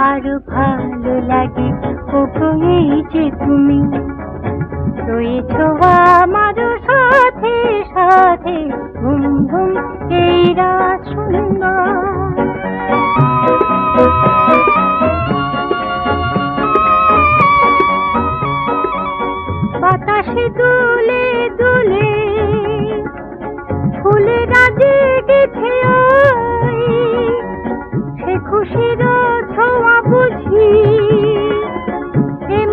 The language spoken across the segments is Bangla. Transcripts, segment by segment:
আরো ভালো লাগে ওগো এই যে তুমি রয়েছো আমার সাথে সাথে ঘুম ঘুম এই রাত সুন্দর বাতাসে দুলে দুলে ফুলেরা জেগেছে সে খুশির ছোঁয়া বুঝি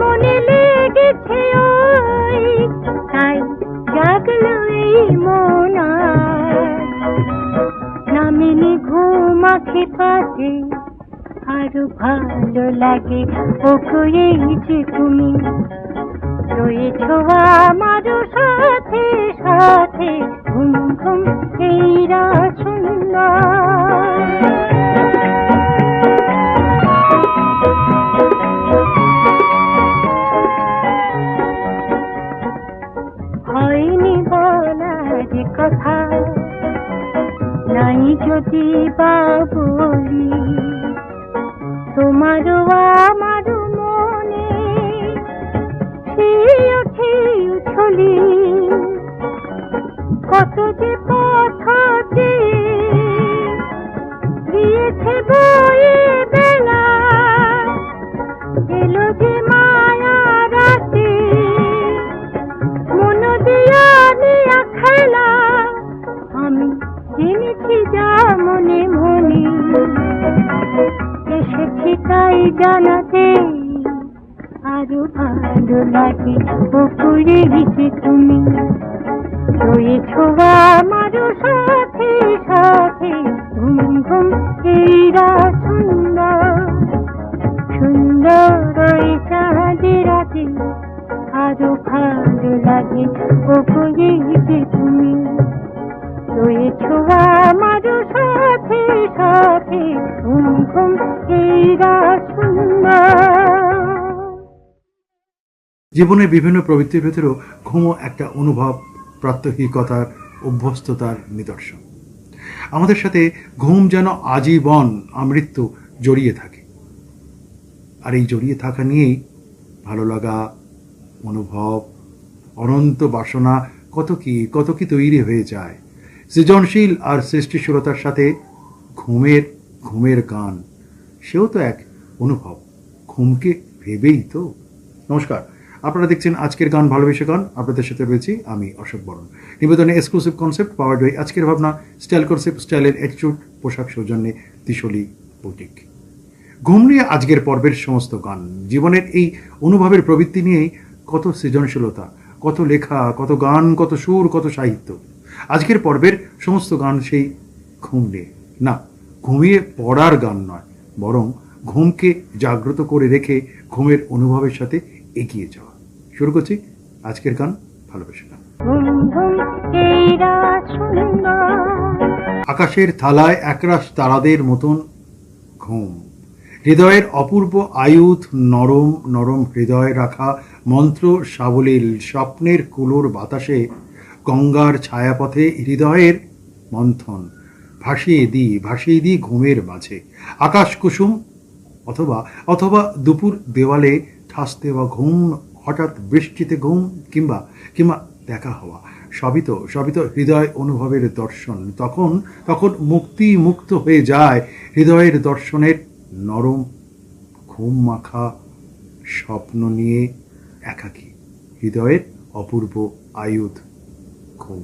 মনে লেগেছে তাই জাগলো এই মন নামেনি ঘুম আঁখে পাতে আরো ভালো লাগে ওগো এই যে তুমি রয়েছো আমার সাথে সাথে ঘুম ঘুম এই রাত সুন্দর হয়নি বলার কথা নাই যদি বা বলি তোমারও আমারও মনে উঠে উঠলি কত যে কথা দিয়েছে বয়ে বেলা এলো যে মায়া রাতে মন দিয়া নিয়া খেলা আমি জেনেছি যা মনে মনে এসেছি তাই জানাতে আরো ভালো লাগে ওপরে গেছে তুমি রয়েছো আমার সাথে সাথে ঘুম ঘুম এই রাত সুন্দর সুন্দর ওই চাঁদের রাতে আরো ভালো লাগে ওপরে গেছে তুমি রয়েছো আমার সাথে সাথে ঘুম ঘুম এই রাত সুন্দর জীবনের বিভিন্ন প্রবৃত্তির ভেতরেও ঘুমও একটা অনুভব প্রাত্যহিকতার অভ্যস্ততার নিদর্শন আমাদের সাথে ঘুম যেন আজীবন আমৃত্যু জড়িয়ে থাকে আর এই জড়িয়ে থাকা নিয়েই ভালো লাগা অনুভব অনন্ত বাসনা কত কি তৈরি হয়ে যায় সৃজনশীল আর সৃষ্টিশীলতার সাথে ঘুমের গান সেও তো এক অনুভব ঘুমকে ভেবেই তো নমস্কার আপনারা দেখছেন আজকের গান ভালোবেসে গান আপনাদের সাথে রয়েছি আমি অশোক বরণ নিবেদনে এক্সক্লুসিভ কনসেপ্ট পাওয়ার্ড বাই আজকের ভাবনা স্টাইল কনসেপ্ট স্টাইলের অ্যাটিটিউড পোশাক সৌজন্যে তিশলি বুটিক ঘুম নিয়ে আজকের পর্বের সমস্ত গান জীবনের এই অনুভবের প্রবৃত্তি নিয়েই কত সৃজনশীলতা কত লেখা কত গান কত সুর কত সাহিত্য আজকের পর্বের সমস্ত গান সেই ঘুম নিয়ে না ঘুমিয়ে পড়ার গান নয় বরং ঘুমকে জাগ্রত করে রেখে ঘুমের অনুভবের সাথে এগিয়ে যাওয়া শুরু করছি আজকের গান ভালোবেসে গান আকাশের থালায় একরাশ তারাদের মতন ঘুম হৃদয়ের অপূর্ব আয়ুধ নরম নরম হৃদয় রাখা মন্ত্র সাবলীল স্বপ্নের কুলোর বাতাসে গঙ্গার ছায়াপথে হৃদয়ের মন্থন ভাসিয়ে দিই ঘুমের মাঝে আকাশ কুসুম অথবা দুপুর দেওয়ালে ঠাস দেওয়া ঘুম হঠাৎ বৃষ্টিতে ঘুম কিংবা দেখা হওয়া সবই তো হৃদয় অনুভবের দর্শন তখন মুক্ত হয়ে যায় হৃদয়ের দর্শনের নরম ঘুম মাখা স্বপ্ন নিয়ে একাকী হৃদয়ের অপূর্ব আয়ুধ ঘুম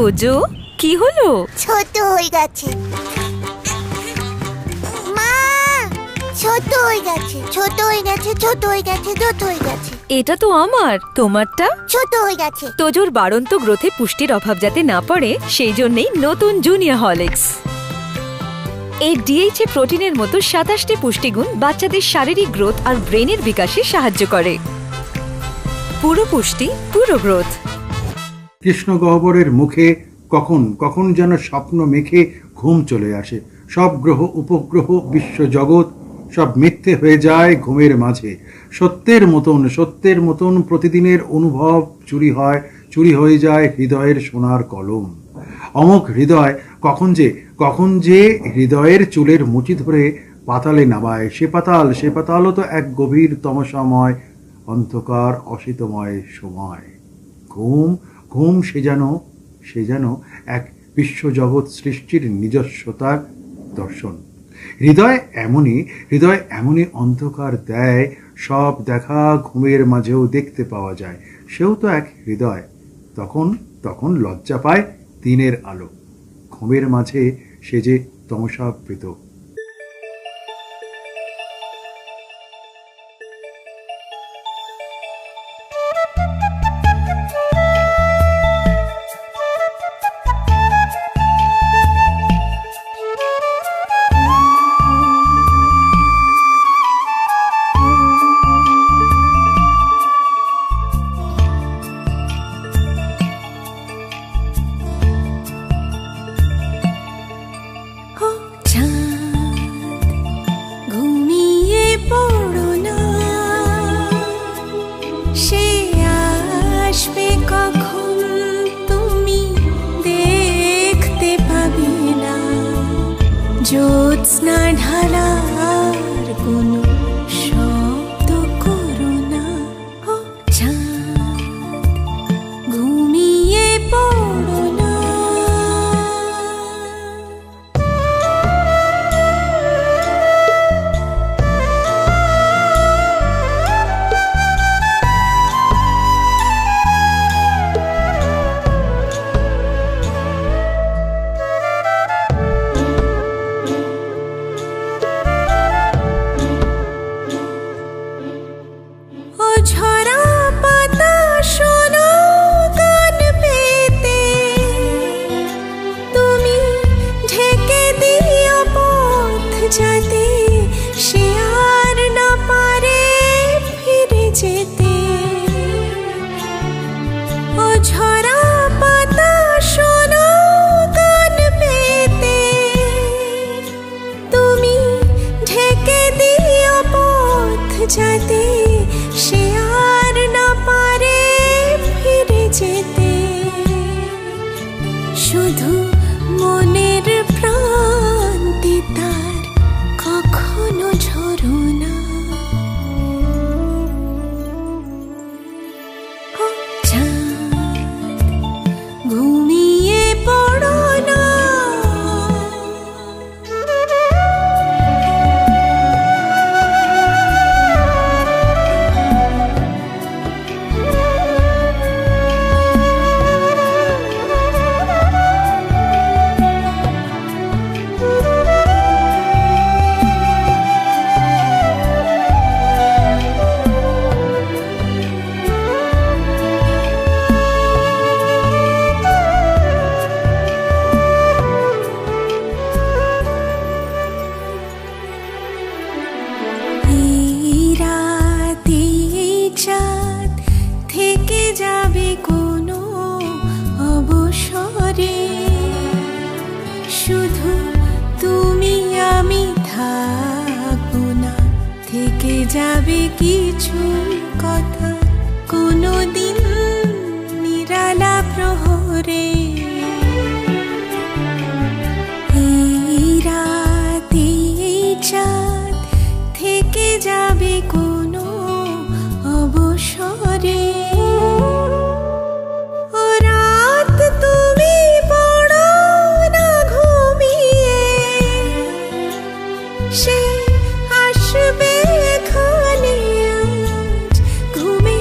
তোজো, কি হলো? ছোট হয়ে গেছে মা, ছোট হয়ে গেছে, ছোট হয়ে গেছে, ছোট হয়ে গেছে, ছোট হয়ে গেছে, এটা তো আমার, তোমারটা? ছোট হয়ে গেছে। তোজোর বাড়ন্ত গ্রোথে পুষ্টির অভাব যাতে না পড়ে সেই জন্যই নতুন জুনিয়র হরলিক্স। এই ডিএইচএ প্রোটিনের মতো 27টি পুষ্টিগুণ বাচ্চাদের শারীরিক গ্রোথ আর ব্রেনের বিকাশে সাহায্য করে। পুরো পুষ্টি, পুরো গ্রোথ। কৃষ্ণ গহ্বরের মুখে কখন কখন যেন স্বপ্ন মেখে ঘুম চলে আসে। সব গ্রহ উপগ্রহ বিশ্বজগৎ সব মিথ্যে হয়ে যায় ঘুমের মাঝে। সত্যের মতন প্রতিদিনের অনুভব চুরি হয়ে যায় হৃদয়ের সোনার কলম। অমোঘ হৃদয় কখন যে হৃদয়ের চুলের মুঠি ধরে পাতালে নামায়। সে পাতালও তো এক গভীর তমসাময় অন্ধকার অসিতময় সময়। ঘুম সে যেন এক বিশ্বজগৎ সৃষ্টির নিজস্বতার দর্শন। হৃদয় এমনই অন্ধকার দেয়, সব দেখা ঘুমের মাঝেও দেখতে পাওয়া যায়। সেও তো এক হৃদয়। তখন লজ্জা পায় দিনের আলো। ঘুমের মাঝে সে যে তমসাবৃত। জ্যোৎস্না ঢালার কোনো শব্দ করো না, চাঁদ ঘুমিয়ে পড়ো না। যাতে সে আর না পারে ফিরে যেতে। ও ঝরা পাতা শোনো গান পেতে, তুমি ঢেকে দিও পথ যাতে সে আর না পারে ফিরে যেতে। শুধু মনের প্রান্তে তার কখনো ঝরো না, চাঁদ ঘুমিয়ে পড়ো না। যাবে কোনো অবসরে, শুধু তুমি আমি থাকবো না, থেকে যাবে কিছু কথা কোনো দিন নিরালা প্রহরে। এই রাতে চাঁদ থেকে যাবে কোনো অবসরে। সে আসবে এখানে আজ ঘুমে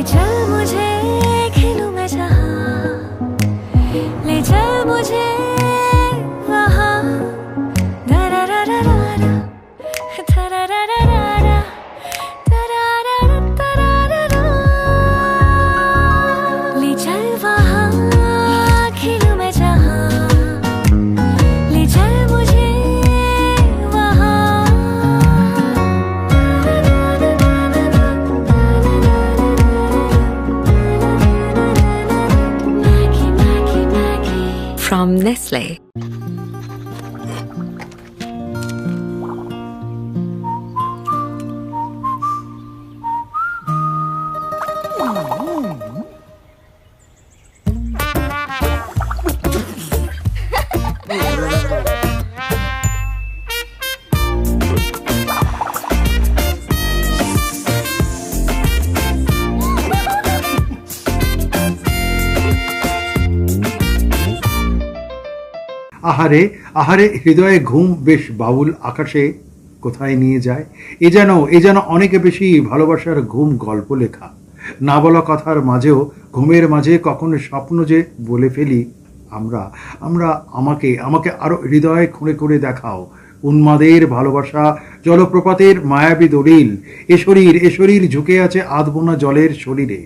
चल मुझे खेलूं मैं जहां, ले चल मुझे वहां, दरारारारा, तरारारारा, तरारारारा, ले चल वहां खेलूं मैं जहां, ले चल मुझे वहां। Maggie, Maggie, Maggie. From Nestle. আহারে আহারে হৃদয়ে ঘুম বেশ বাউল আকাশে কোথায় নিয়ে যায়। এ যেন অনেকে বেশি ভালোবাসার ঘুম গল্প লেখা, না বলা কথার মাঝেও ঘুমের মাঝে কখনো স্বপ্ন যে বলে ফেলি আমরা আমরা আমাকে আমাকে আরো হৃদয়ে খুঁড়ে খুঁড়ে দেখাও। উন্মাদের ভালোবাসা জলপ্রপাতের মায়াবী দলিল, এ শরীর ঝুঁকে আছে আধবোনা জলের শরীরে।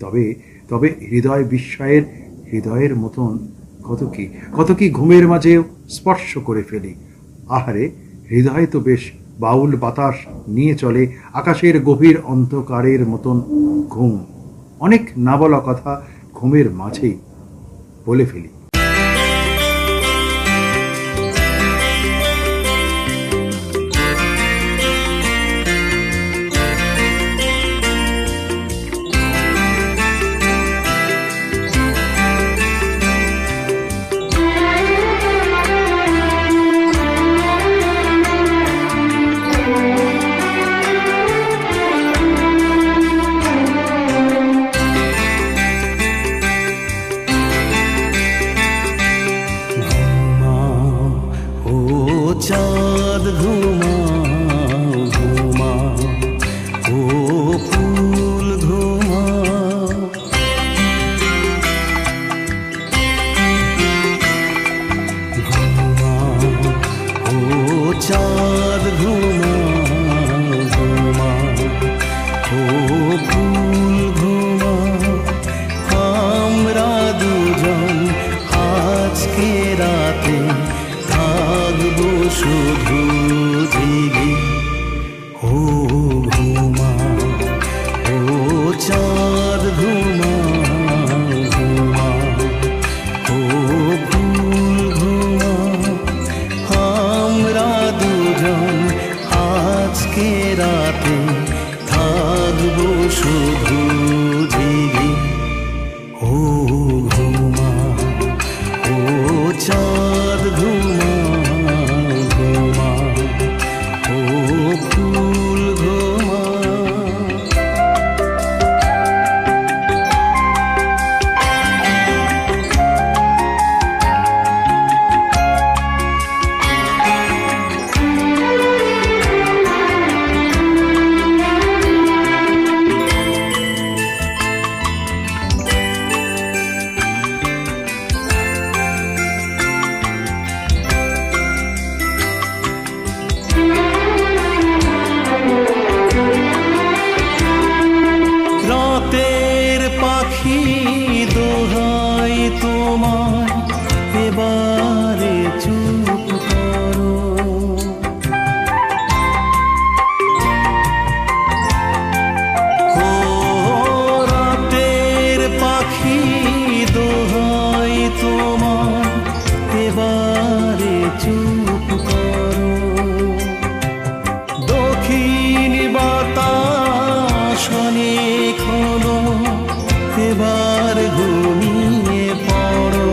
তবে তবে হৃদয় বিস্ময়ের হৃদয়ের মতন কত কি ঘুমের মাঝে স্পর্শ করে ফেলি। আহারে হৃদয় তো বেশ বাউল বাতাস নিয়ে চলে আকাশের গভীর অন্ধকারের মতন ঘুম। অনেক না বলা কথা ঘুমের মাঝেই বলে ফেলি। चाँद घुमाओ घुमाओ ओ फूल घुमाओ, घुमाओ ओ चाँद घुमाओ घुमाओ ओ फूल घुमाओ। हमरा দুজন আজকে রাতে থাকবো শুধু জেগে। ও ঘুমাও ও চাঁদ ঘুমাও ঘুমাও ও ফুল ঘুমাও। আমরা দুজন আজকে রাতে থাকবো শুধু জেগে। ও ঘুমাও ও চাঁদ ঘুমাও ঘুমাও ও ফুল ঘুমাও। রাতের পাখি দোহাই তোমার এবারে চুপ করো। ও রাতের পাখি দোহাই তোমার এবারে চুপ করো। দক্ষিণ বাতাস অনেক হলো, এবার ঘুমিয়ে পড়ো।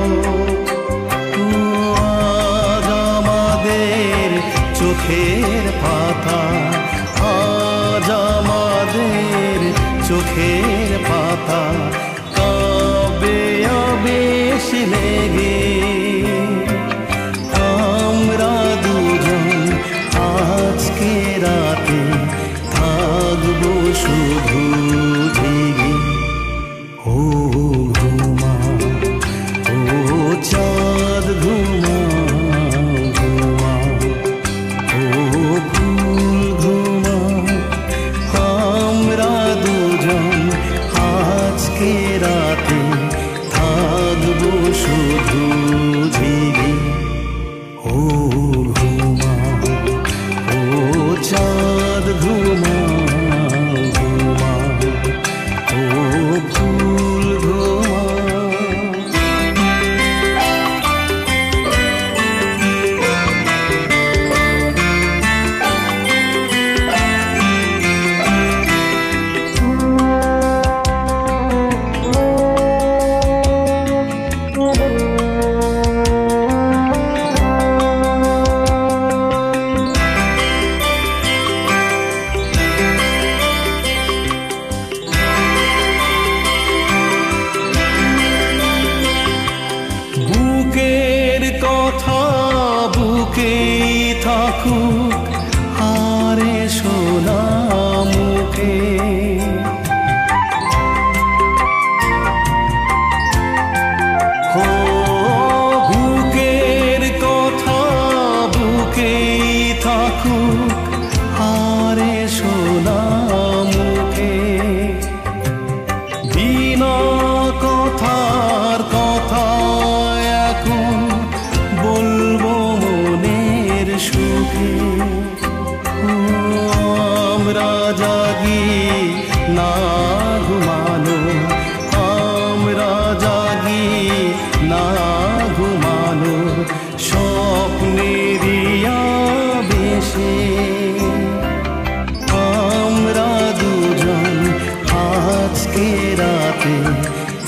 আজ আমাদের চোখের পাতা, আজ আমাদের চোখের পাতা কবে আবেশ লেগে। আমরা দুজন আজকে রাতে থাকবো শুধু জেগে। শুধু ঝিরি। ও ঘুমা, ও চাঁদ ঘুমা, ঘুমা, ও ফুল ঘুমা। বুকের কথা বুকেই থাকুক, হারে সোনা মুখে। ও বুকের কথা বুকেই থাকুক, হারে সোনা মুখে। বিনা কথার কথা এখন বলবো মনের সুখে। ও আমরা জাগি না ঘুমানো, আমরা জাগি না ঘুমানো, স্বপ্নেরই আবেশে। আমরা দুজন আজকে রাতে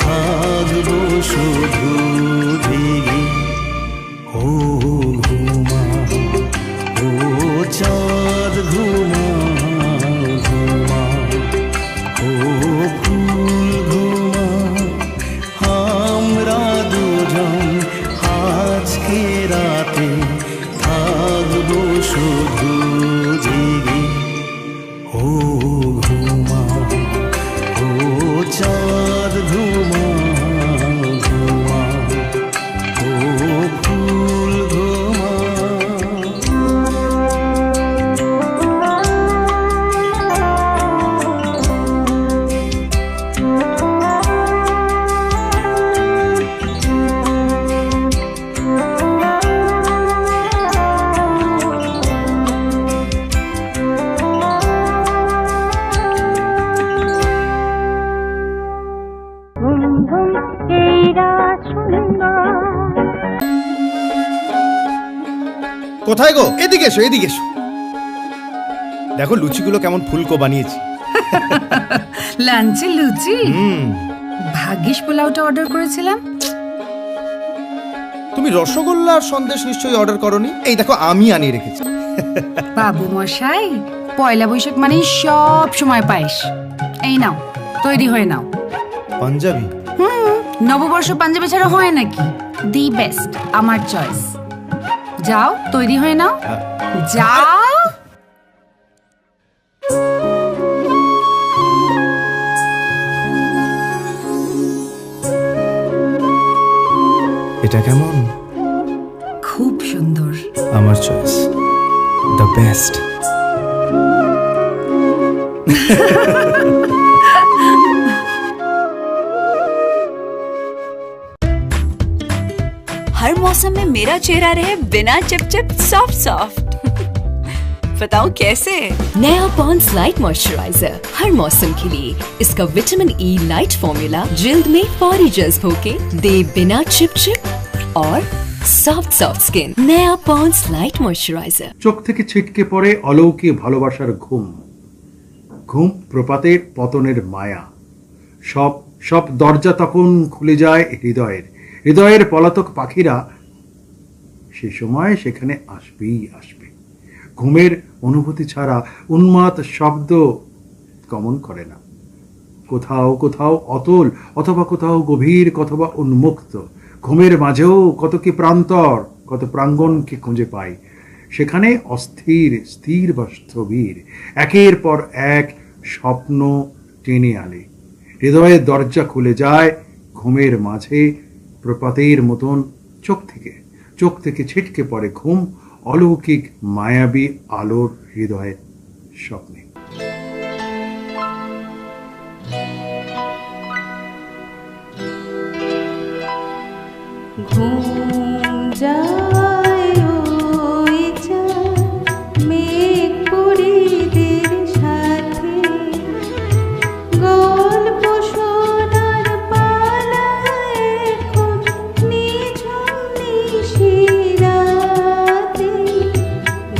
থাকবো শুধু ধিরি। ও ঘুমা, ও চাঁদ ঘুমা, ঘুমা, ও ফুল ঘুমা। আমরা দুজন আজকে রাতে থাকবো শুধু ধিরি। ও ঘুমা, ও চাঁদ ঘুমা, ঘুমা, ও ফুল ঘুমা। ঘুম ঘুম এই রাত সুন্দর। কোথায় গো? এদিকে এসো, এদিকে এসো। দেখো লুচিগুলো কেমন ফুলকো বানিয়েছি। লাঞ্চে লুচি? ভাগ্যিস পোলাওটা অর্ডার করেছিলাম। তুমি রসগোল্লা আর সন্দেশ নিশ্চয়ই অর্ডার করনি। এই দেখো আমি আনিয়ে রেখেছি। বাবু মশাই, পয়লা বৈশাখ মানে সব সময় পায়েস। এই নাও, তৈরি হয়ে নাও। পাঞ্জাবি? নববর্ষ পাঞ্জাবি ছাড়া হয় নাকি? দি বেস্ট, আমার চয়েস। যাও, তৈরি হয়ে নাও, যাও। এটা কেমন? খুব সুন্দর। আমার চয়েস, দ্য বেস্ট। हर मौसम में मेरा चेहरा रहे बिना चिपचिप सॉफ्ट सॉफ्ट। बताऊं कैसे? नया पॉन्ड्स लाइट मॉइस्चराइजर हर मौसम के लिए। इसका विटामिन ई लाइट फॉर्मूला जिल्द में फौरी जज्ब होके दे बिना चिपचिप और सॉफ्ट सॉफ्ट स्किन। नया पॉन्ड्स लाइट मॉइस्चराइजर। চোখ থেকে ছিটকে পড়ে অলৌকিক ভালোবাসার ঘুম। ঘুম প্রপাতের পতনের মায়া। সব সব দরজা তখন খুলে যায় হৃদয়ের। হৃদয়ের পলাতক পাখিরা সে সময় সেখানে আসবেই আসবে। ঘুমের অনুভূতি ছাড়া উন্মাদ শব্দ গমন করে না। কোথাও কোথাও অতল, অথবা কোথাও গভীর, অথবা উন্মুক্ত। ঘুমের মাঝেও কত কি প্রান্তর, কত প্রাঙ্গণকে খুঁজে পাই। সেখানে অস্থির, স্থির বা স্থবির একের পর এক স্বপ্ন টেনে আনে। হৃদয়ের দরজা খুলে যায় ঘুমের মাঝে। প্রপাতের মতন চোখ থেকে ছিটকে পড়ে ঘুম, অলৌকিক মায়াবী আলোর হৃদয়ের স্বপ্নে। ঘুম যায় ওই চাঁদ মেঘ পরিদের সাথে, গল্প শোনার পালা এখন নিঝুম নিশিরাতে।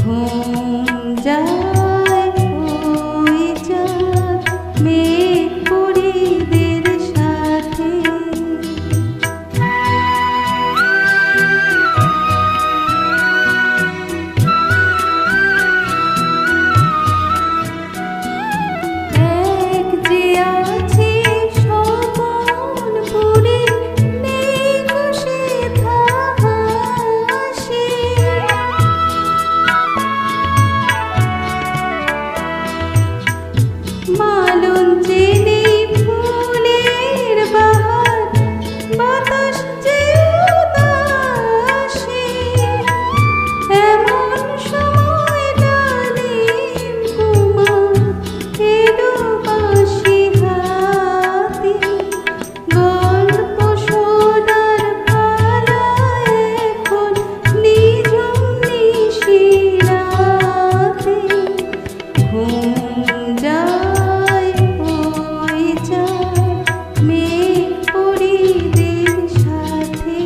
ঘুম যায় ওই চাঁদ মেঘ পরিদের সাথে। এক যে আছে স্বপনপুরে, নেই খুশি হাসি। মালন যে নেই ফুলের বাহার, বাতাস যে উদাসী। এমন সময় ডালিম কুমার এলো বাঁশি হাতে। গল্প শোনার পালা এখন নিঝুম নিশিরাতে। ঘুম যায় ওই চাঁদ মেঘ পরিদের সাথে।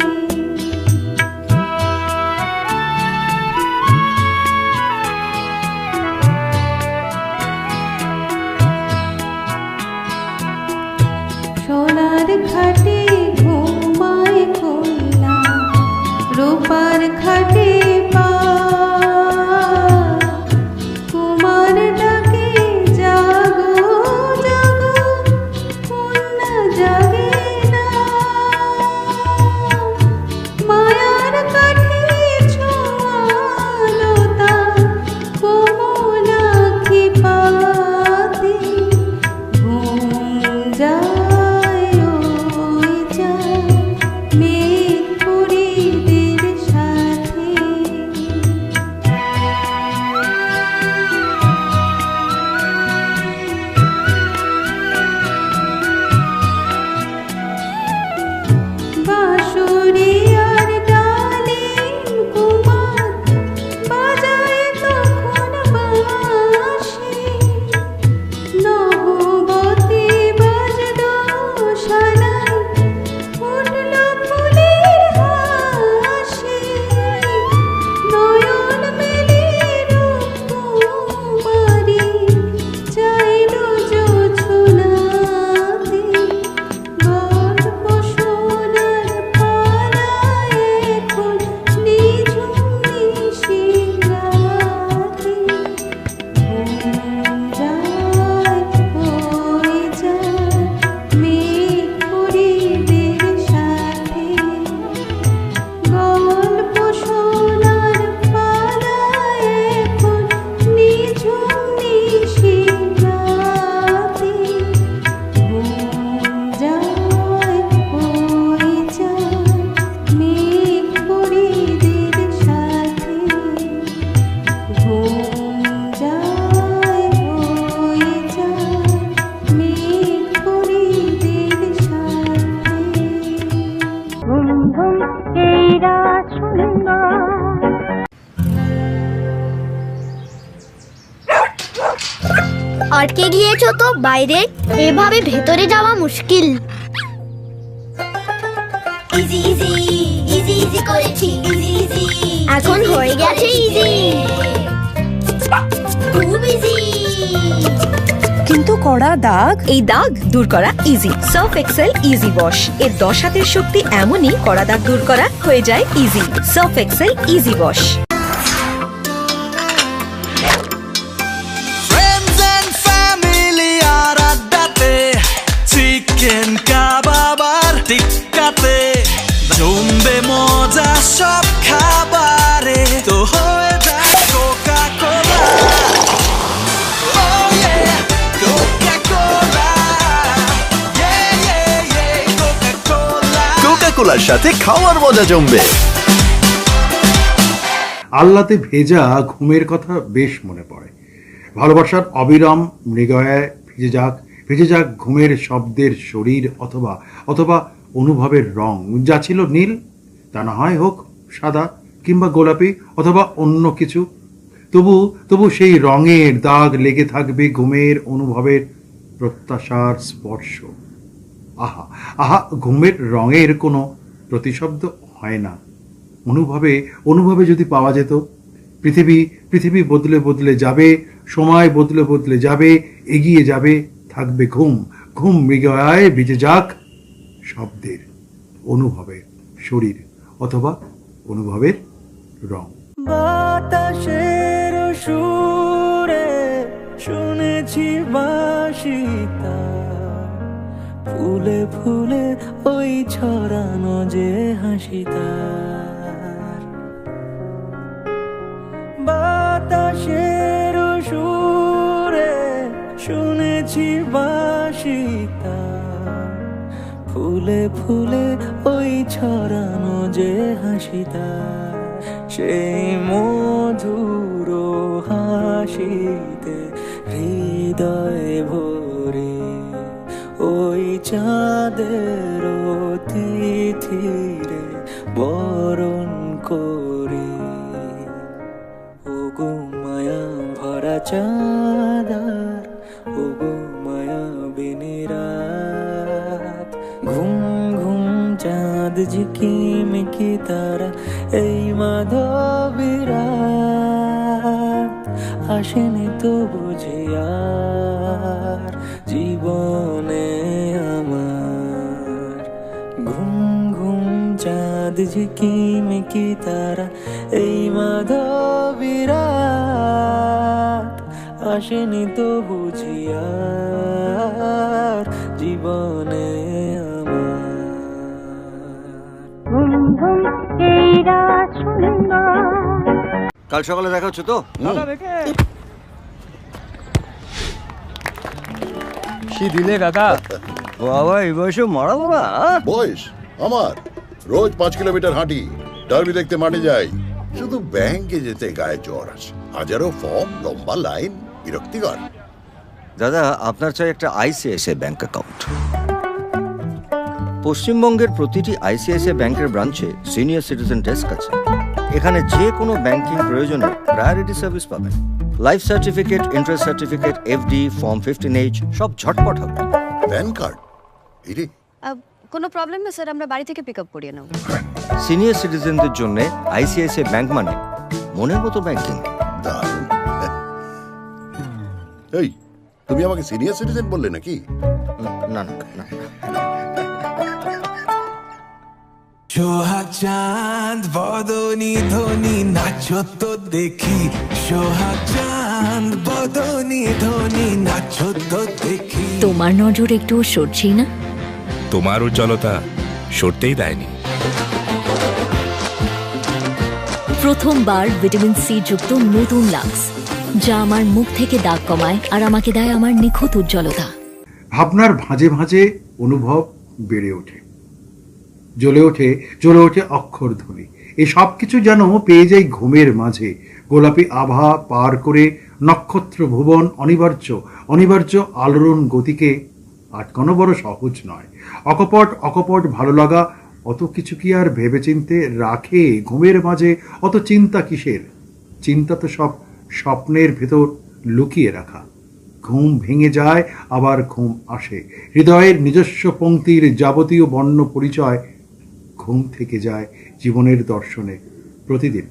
সোনার খাটে ঘুমায় কন্যা, রূপার খাটে পা। কুমার ডাকে জাগো জাগো, কন্যা জাগে না। মায়ার কাঠে ছোঁয়ালো তার কোমল আঁখি পাতে। ঘুম যায় ওই চাঁদ মেঘ পরিদের সাথে। বাঁশুরি আর ডালিম কুমার বাজায় তখন বাঁশি। নহবতে বাজলো সানাই, ফুটল ফুলের হাসি। নয়ন মেলে রূপকুমারী, চাইল জোছনাতে। গল্প শোনার পালা এখন নিঝুম নিশিরাতে। ঘুম যায় ওই চাঁদ মেঘ পরিদের সাথে। গল্প শোনার পালা এখন নিঝুম নিশিরাতে। ঘুম যায় ওই চাঁদ মেঘ পরিদের সাথে। ঘুম যায় ওই চাঁদ মেঘ পরিদের সাথে। ঘুম ঘুম এই রাত সুন্দর। আটকে গিয়েছো তো বাইরে, এভাবে ভেতরে যাওয়া মুশকিল। ইজি ইজি ইজি ইজি করেছি, ইজি ইজি এখন হয়ে গেছে ইজি, খুব ইজি। কিন্তু কড়া দাগ, এই দাগ দূর করা easy. Surf Excel easy wash এর 10 হাতের শক্তি এমনই, কড়া দাগ দূর করা হয়ে যায় easy. Surf Excel easy wash. Friends and family আর আড্ডাতে, চিকেন কাবাব আর টিক্কাতে, জমবে মজা সব খাবারে, তো হয়ে যায় কোকা কোলা। কোকা কোলার সাথে খাওয়ার মজা জমবে। আল্লাতে ভেজা ঘুমের কথা বেশ মনে পড়ে। ভালোবাসার অবিরাম মৃগয়ায় ভিজে যাক ঘুমের শব্দের শরীর, অথবা অনুভবের রং, যা ছিল নীল তা না হয় হোক সাদা কিংবা গোলাপি অথবা অন্য কিছু, তবু সেই রঙের দাগ লেগে থাকবে ঘুমের অনুভবের প্রত্যাশার স্পর্শ। আহা আহা, ঘুমের রঙের কোনো প্রতিশব্দ হয় না, অনুভবে যদি পাওয়া যেত। পৃথিবী বদলে বদলে যাবে, সময় বদলে বদলে যাবে, এগিয়ে যাবে, থাকবে ঘুম মৃগয়ায় ভিজে যাক শব্দের, অনুভবের শরীর অথবা অনুভবের রং। বাতাসের সুরে শুনেছি বাসিতা, ফুলে ফুলে ওই ছড়ানো যে হাসিতা। বাতাসের সুরে শুনেছি বাসিতা, ফুলে ফুলে ওই ছড়ানো যে হাসিতা। সেই মধুর হাসিতে হৃদয় ভরে ওই চাঁদের তিথিরে বরণ করে। ও গো মায়া ভরা চাঁদার, ও গো মায়া বিনিরাত, ঘুম ঘুম চাঁদ ঝিকিমিকি তারা, এই মাধবীরাত আসেনি তো বুঝি আর জীবনে আমার। ঘুম ঘুম চাঁদ ঝিকিমিকি তারা, এই মাধবীরাত আসেনি তো বুঝি আর জীবনে আমার। ঘুম ঘুম এই রাত সুন্দর। কাল সকালে দেখা হচ্ছে তো? কি দিলে কাকা? বাবা এই বয়সে মারাবো না। বয়স আমার, রোজ 5 কিলোমিটার হাঁটি, ডার্বি দেখতে মাঠে যাই, শুধু ব্যাংকে যেতে গায়ে জ্বর আসে। হাজারো ফর্ম, লম্বা লাইন, বিরক্তিকর। দাদা আপনার চাই একটা আইসিআইসিআই ব্যাংক অ্যাকাউন্ট। পশ্চিমবঙ্গের প্রতিটি আইসিআইসিআই ব্যাংকের ব্রাঞ্চে সিনিয়র সিটিজেন ডেস্ক আছে। এখানে যে কোনো ব্যাংকিং প্রয়োজনে প্রায়োরিটি সার্ভিস পাবেন। Life certificate, interest certificate, FD, form 15H সব ঝটপট হবে। প্যান কার্ড এরে কোনো প্রবলেম না স্যার, আমরা বাড়ি থেকে পিক আপ করিয়ে নেব। সিনিয়র সিটিজেনদের জন্য আইসিআইসিআই ব্যাংক মানে মনের মতো ব্যাংকিং। দারুণ। এই তুমি আমাকে সিনিয়র সিটিজেন বললে নাকি? না না না। সোহাগ চাঁদ বদনি ধনি নাচো তো দেখি, সোহাগ চাঁদ বদনি ধনি নাচো তো দেখি। তোমার নজর একটু সরছেই না? তোমার উজ্জ্বলতা সরতেই দেয়নি। প্রথমবার ভিটামিন সি যুক্ত নতুন লাক্স, যা আমার মুখ থেকে দাগ কমায় আর আমাকে দেয় আমার নিখুঁত উজ্জ্বলতা। ভাবনার ভাঁজে ভাঁজে অনুভব বেড়ে ওঠে, জ্বলে ওঠে অক্ষরধ্বনি। এই সব কিছু যেন পেয়ে যাই ঘুমের মাঝে। গোলাপি আভা পার করে নক্ষত্র ভুবন, অনিবার্য আলোড়ন গতিকে আটকানো বড় সহজ নয়। অকপট ভালো লাগা, অত কিছু কি আর ভেবেচিন্তে রাখে ঘুমের মাঝে? অত চিন্তা কিসের? চিন্তা তো সব স্বপ্নের ভেতর লুকিয়ে রাখা। ঘুম ভেঙে যায়, আবার ঘুম আসে। হৃদয়ের নিজস্ব পংক্তির যাবতীয় বর্ণ পরিচয় ঘুম থেকে যায় জীবনের দর্শনে। প্রতিদিন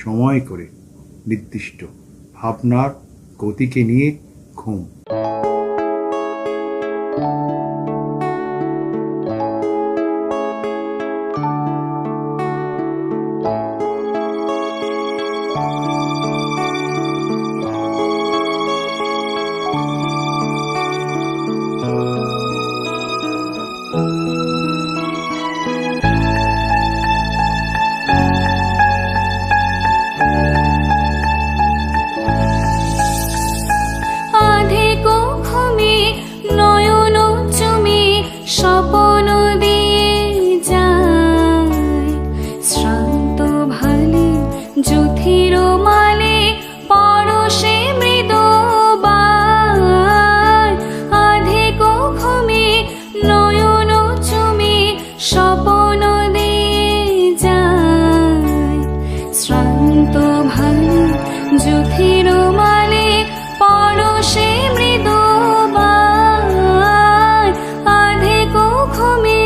সময় করে নির্দিষ্ট ভাবনার গতিকে নিয়ে ঘুম। आधे को যুথির মালে পরশে মৃদু আধে ঘুমে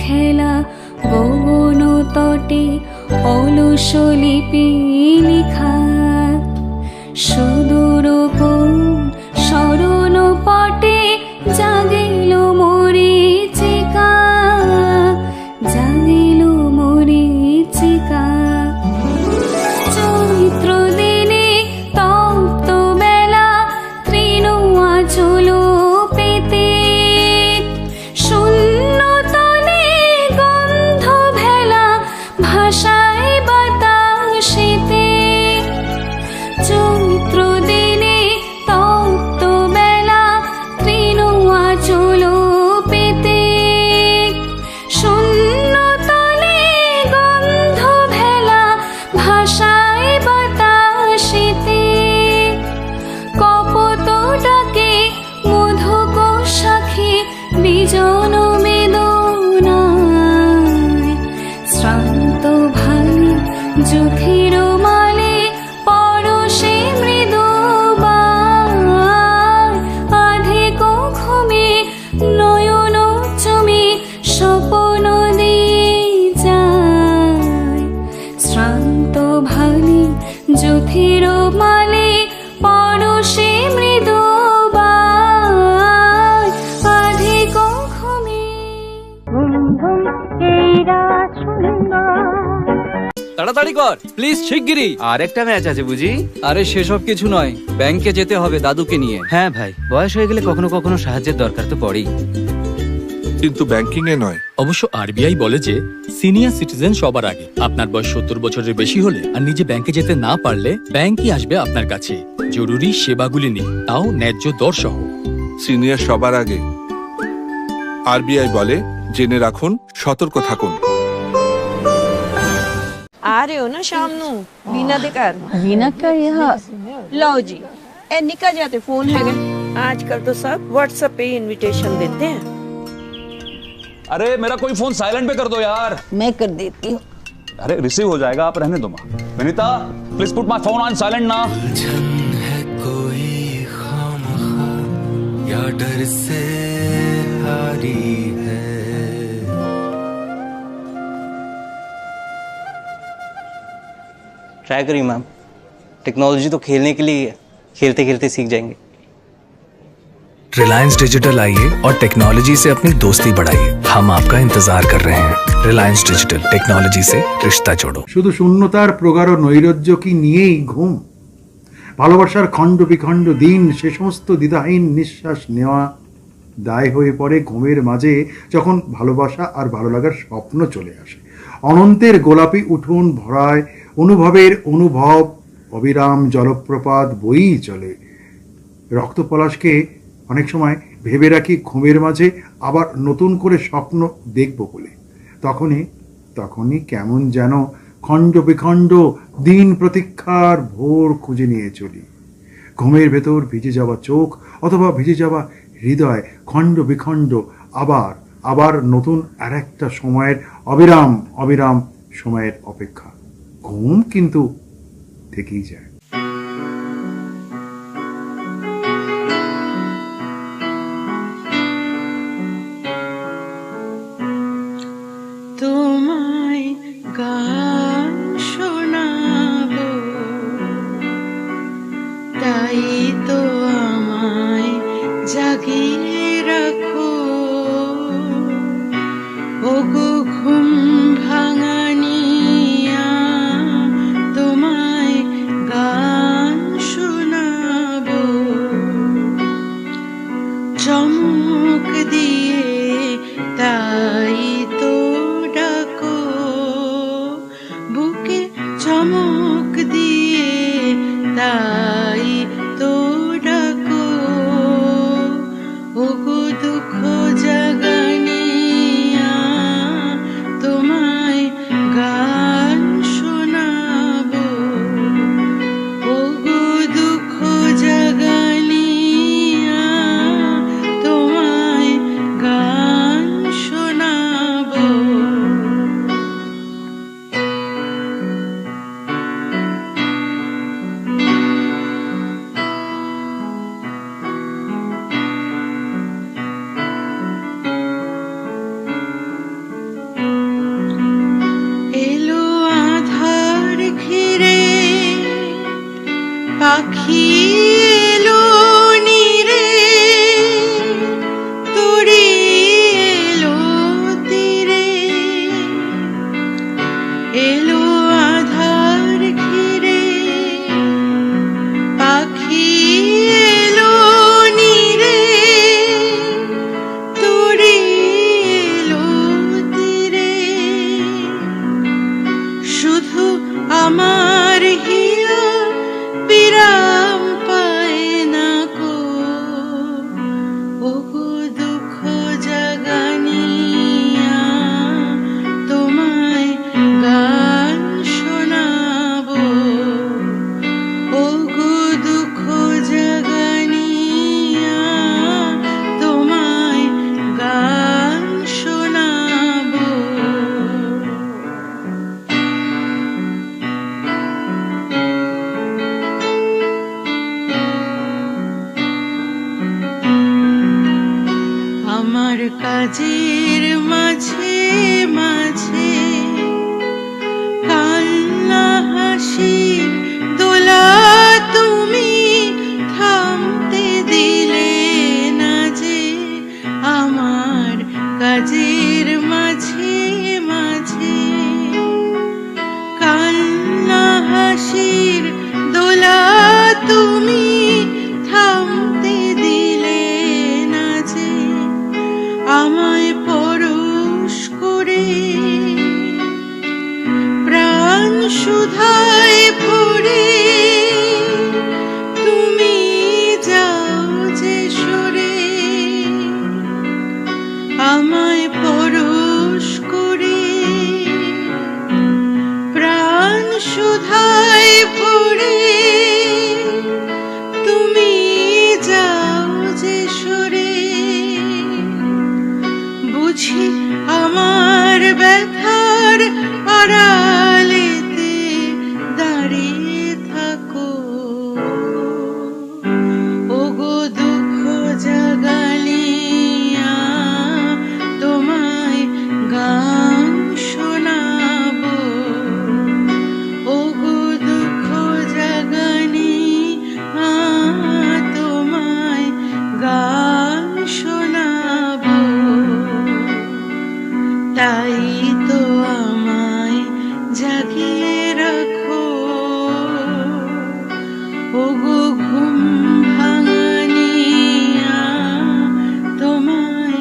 খেলা গগন তটে অলসলিপি লিখা সুদূর কোন শরণ পটে জাগিল মরীচিকা জাগিল মরীচিকা চৈত্র দিনে তপ্ত বেলা তৃণ আঁচল পেতে শূন্য তলে গন্ধ ভেলা ভাষায় বাতাসেতে চৈত্র দিনে তপ্ত বেলা তৃণ আঁচল পেতে শূন্য তলে গন্ধ ভেলা ভাষায় বাতাসেতে কপত ডাকে মধুক সাখী বিজন বেদনায় শ্রান্ত ভালে যুথির মালে পরশে মৃদু আধে ঘুমে নয়ন চুমে স্বপন দিয়ে যায় শ্রান্ত ভালে যুথির মালে পরশে মৃদু আধে ঘুমে ঘুম ঘুম এইরা সুন্দর তাড়াতাড়ি কর প্লিজ শিগগিরই। আর একটা ম্যাচ আছে বুঝি? আরে সেসব কিছু নয়, ব্যাংকে যেতে হবে দাদুকে নিয়ে। হ্যাঁ ভাই, বয়স হয়ে গেলে কখনো কখনো সাহায্যের দরকার তো পড়েই। কিন্তু ব্যাংকিং এ নয়। অবশ্য আরবিআই বলে যে সিনিয়র সিটিজেন সবার আগে। আপনার বয়স 70 বছরের বেশি হলে আর নিজে ব্যাংকে যেতে না পারলে ব্যাংকই আসবে আপনার কাছে জরুরি সেবাগুলি নিয়ে, তাও ন্যায্য দর সহ। সিনিয়র সবার আগে। আরবিআই বলে জেনে রাখুন, সতর্ক থাকুন। आ रहे हो ना शाम नू वीना दे घर? वीना का यहाँ लो जी ए निकल जाते फोन है आजकल तो सब व्हाट्सएप पे इनविटेशन देते हैं। अरे मेरा कोई फोन साइलेंट पे कर दो यार। मैं कर देती हूँ। अरे रिसीव हो जाएगा, आप रहने दो माँ। Vinita please put my phone on silent ना। कोई खामखा या डर से हारी है। ट्राई करिए मैम, टेक्नोलॉजी तो खेलने के लिए है, खेलते खेलते सीख जाएंगे। रिलायंस डिजिटल आइए और टेक्नोलॉजी से अपनी दोस्ती बढ़ाइए। हम आपका इंतजार कर रहे हैं। रिलायंस डिजिटल, टेक्नोलॉजी से रिश्ता जोड़ो। শুধু শূন্যতার প্রগাঢ় নৈরাজ্য কি নিয়েই ঘুম? ভালোবাসার খণ্ড বিখণ্ড দিন, সে সমস্ত দ্বিধাহীন নিঃশ্বাস নেওয়া দায় হয়ে পড়ে ঘুমের মাঝে, যখন ভালোবাসা আর ভালো লাগার স্বপ্ন চলে আসে। অনন্তের গোলাপি উঠোন ভরায় অনুভবের অনুভব, অবিরাম জলপ্রপাত বয়েই চলে। রক্তপলাশকে অনেক সময় ভেবে রাখি ঘুমের মাঝে আবার নতুন করে স্বপ্ন দেখব বলে। তখনই কেমন যেন খণ্ড বিখণ্ড দিন প্রতীক্ষার ভোর খুঁজে নিয়ে চলি। ঘুমের ভেতর ভিজে যাওয়া চোখ অথবা ভিজে যাওয়া হৃদয় খণ্ড বিখণ্ড আবার নতুন আর একটা সময়ের অবিরাম সময়ের অপেক্ষা। ঘুম কিন্তু থেকেই যায়। তোমায় গান শোনাবো, তাই তো আমায় জাগিয়ে রাখো। ওগো ঘুম ভাঙানিয়া, তোমায় গান শোনাবো। চমক দিয়ে তাই তো ডাকো, বুকে চমক দিয়ে তাই তো ডাকো। ওগো দুঃখ জাগানিয়া, তোমায় গান শোনাবো। ওগো দুঃখ জাগানিয়া, তোমায় গান শোনাবো। এলো আধার ঘিরে, পাখি এলো নীরে, তরি এলো তীরে। এলো আধার ঘিরে, পাখি এলো নীরে, তরি এলো তীরে। শুধু আমার হিয়া বিরাম পায় না কো। ওগো দুঃখ জাগানিয়া, তোমায় গান শোনাবো। ওগো দুঃখ জাগানিয়া, তোমায় গান শোনাবো। আমার কাজের মাঝে মাঝে কান্না হাসি দোলা তুমি থামতে দিলে না যে। আমার কাজের মাঝে মাঝে কান্না হাসির দোলা তুমি থামতে দিলে না যে। আমায় পরশ করে প্রাণ সুধায় ভরে তুমি যাও যে সরে। আমায় পরশ করে প্রাণ সুধায় ভরে তুমি যাও যে সরে। বুঝি আমার ব্যথার আড়ালেতে দাঁড়িয়ে থাকো। ওগো দুঃখ জাগালিয়া, তোমায় গান শোনাবো। ওগো দুঃখ জাগানিয়া, তোমায় গান শোনাবো। তাই তো আমায় জাগিয়ে রাখো। ওগো ঘুম ভাঙানিয়া, তোমায়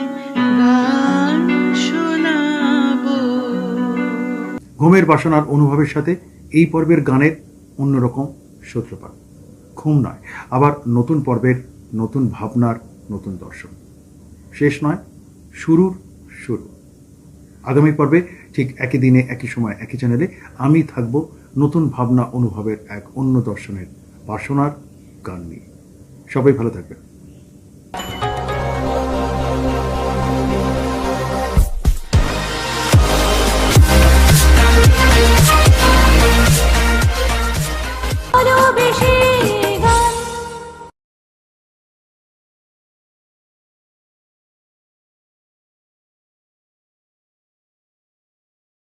গান শোনাবো। ঘুমের বাসনার অনুভবের সাথে এই পর্বের গানের অন্যরকম সূত্রপাত। ঘুম নয়, আবার নতুন পর্বের নতুন ভাবনার নতুন দর্শন। শেষ নয়, শুরুর শুরু। আগামী পর্বে ঠিক একই দিনে একই সময় একই চ্যানেলে আমি থাকব নতুন ভাবনা অনুভবের এক অন্য দর্শনের বাসনার গান নিয়ে। সবাই ভালো থাকবেন।